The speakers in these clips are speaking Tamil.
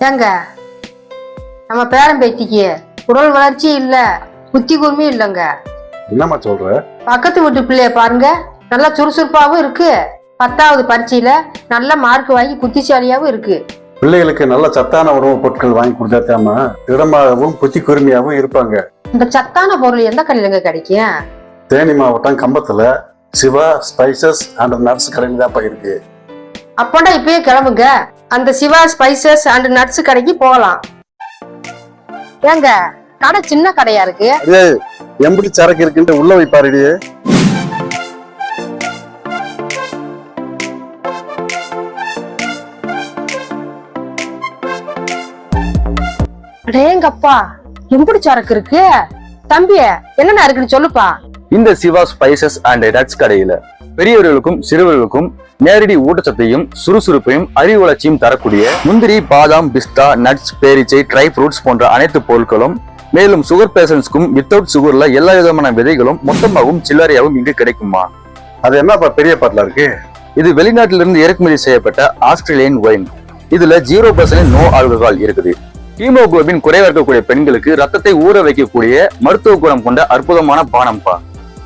ஏங்க நம்ம பேரம்பேத்திக்கு உடல் வளர்ச்சி இல்ல, புத்தி கூர்மையும் இல்லைங்க. என்னம்மா சொல்ற? பக்கத்து வீட்டு பிள்ளைய பாருங்க, நல்லா சுறுசுறுப்பாவும் இருக்கு. 10வது பரீட்சையில நல்ல மார்க் வாங்கி புத்திசாலியாவும் இருக்கு. பிள்ளைகளுக்கு நல்ல சத்தான உணவுப் பொருட்கள் வாங்கி கொடுத்தாத்தாம திடமாகவும் புத்தி கூர்மையாகவும் இருப்பாங்க. இந்த சத்தான பொருள் எந்த கடையிலங்க கிடைக்கும்? தேனி மாவட்டம் கம்பத்துல சிவா ஸ்பைசஸ் அண்ட் நட்ஸ் கடையில் தான்ப்பா இருக்கு. அப்படா இப்பயே கிளம்புங்க, அந்த சிவா ஸ்பைசஸ் அண்ட் நட்ஸ் கடைக்கு போகலாம். ஏங்க கடை சின்ன கடையா இருக்கு. எப்படி சரக்கு இருக்குன்னு உள்ள வைப்பாருடியே. அடேங்கப்பா, எப்படி சரக்கு இருக்கு தம்பி? என்னென்ன இருக்குன்னு சொல்லுப்பா. இந்த சிவா ஸ்பைசஸ் அண்ட் நட்ஸ் கடையில பெரியவர்களுக்கும் சிறுவர்களுக்கும் நேரடி ஊட்டச்சத்தையும் சுறுசுறுப்பையும் அறிவு வளர்ச்சியும் தரக்கூடிய முந்திரி, பாதாம், பிஸ்தா, நட்ஸ், பேரிச்சை, ட்ரை ஃப்ரூட்ஸ் போன்ற அனைத்து பொருட்களும், மேலும் சுகர் பேஷன்ஸ்க்கும் வித்தவுட் சுகர்ல எல்லா விதமான விதைகளும் மொத்தமாகவும் சில்லறையாகவும் இங்கு கிடைக்குமா. அது என்னப்பா பெரிய பாட்டில இருக்கு? இது வெளிநாட்டிலிருந்து இறக்குமதி செய்யப்பட்ட ஆஸ்திரேலியன் ஒயின். இதுல 0% நோ ஆல்கஹால் இருக்குது. ஹீமோகுளோபின் குறைவா இருக்கக்கூடிய பெண்களுக்கு ரத்தத்தை ஊற வைக்கக்கூடிய மருத்துவ குணம் கொண்ட அற்புதமான பானம்பா.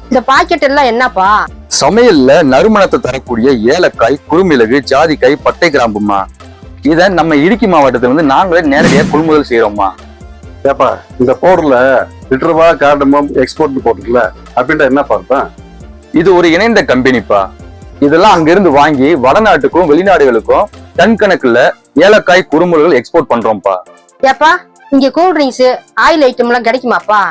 இந்த பாக்கெட் எல்லாம் என்னப்பா? சமையல்ல நறுமணத்தை தரக்கூடிய ஏலக்காய், குறுமிளகு, ஜாதிக்காய், பட்டை கிராம்புமா. இத நம்ம இடுக்கி மாவட்டத்துல வந்து நாங்களே நேரடியா கொள்முதல் செய்யறோம்மா. ஏப்பா இந்த பவுடர்ல லிட்டர்வா கார்டமம் எக்ஸ்போர்ட் போட்டுல அப்படின்ட்டு என்ன பார்த்தா? இது ஒரு இணைந்த கம்பெனிப்பா. இதெல்லாம் அங்கிருந்து வாங்கி வடநாட்டுக்கும் வெளிநாடுகளுக்கும் டன் கணக்குல ஏலக்காய், குறுமுளகுகள் எக்ஸ்போர்ட் பண்றோம்ப்பா. ஏப்பா இங்க கூல் ட்ரிங்க்ஸ், ஆயில் ஐட்டம் எல்லாம் கிடைக்குமாப்பா?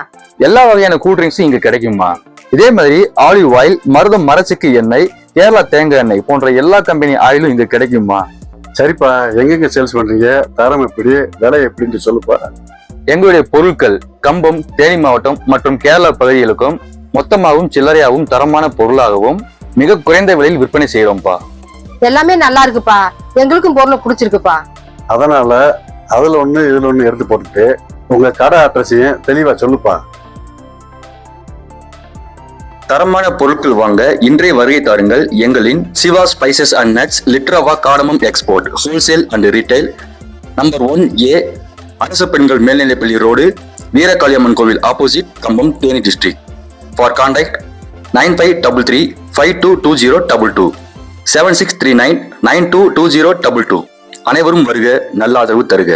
எல்லா வகையான கூல் ட்ரிங்க்ஸும் இங்க கிடைக்குமா. இதே மாதிரி ஆலிவ் ஆயில், மருதம் மரச்செக்கு எண்ணெய், கேரளா தேங்காய் எண்ணெய் போன்ற எல்லா கம்பெனி ஆயிலும் இங்க கிடைக்குமா. சரிப்பா, எங்கெங்க சேல்ஸ் பண்றீங்க, தரம் எப்படி, விலை எப்படின்னு சொல்லுப்பா. எங்களுடைய பொருட்கள் கம்பம், தேனி மாவட்டம் மற்றும் கேரளா பகுதிகளுக்கும் மொத்தமாகவும் சில்லறையாகவும் தரமான பொருளாகவும் மிக குறைந்த விலையில் விற்பனை செய்யறோம்ப்பா. எல்லாமே நல்லா இருக்குப்பா, எங்களுக்கும் பொருளை பிடிச்சிருக்குப்பா. அதனால அதுல ஒண்ணு இதுல ஒண்ணு எடுத்து போட்டுட்டு உங்க கடை அட்ரஸையும் தெளிவா சொல்லுப்பா. தரமான பொருட்கள் வாங்க இன்றைய வருகை தாருங்கள். எங்களின் சிவா ஸ்பைசஸ் அண்ட் நட்ஸ், லிட்ரவா cardamom export, wholesale and retail, number 1A, அரசு பெண்கள் மேல்நிலைப்பள்ளி ரோடு, வீரகாளியம்மன் கோவில் opposite, Cumbum, Theni district. For contact 9533522022, 7639922022. அனைவரும் வருக, நல்ல ஆதரவு தருக.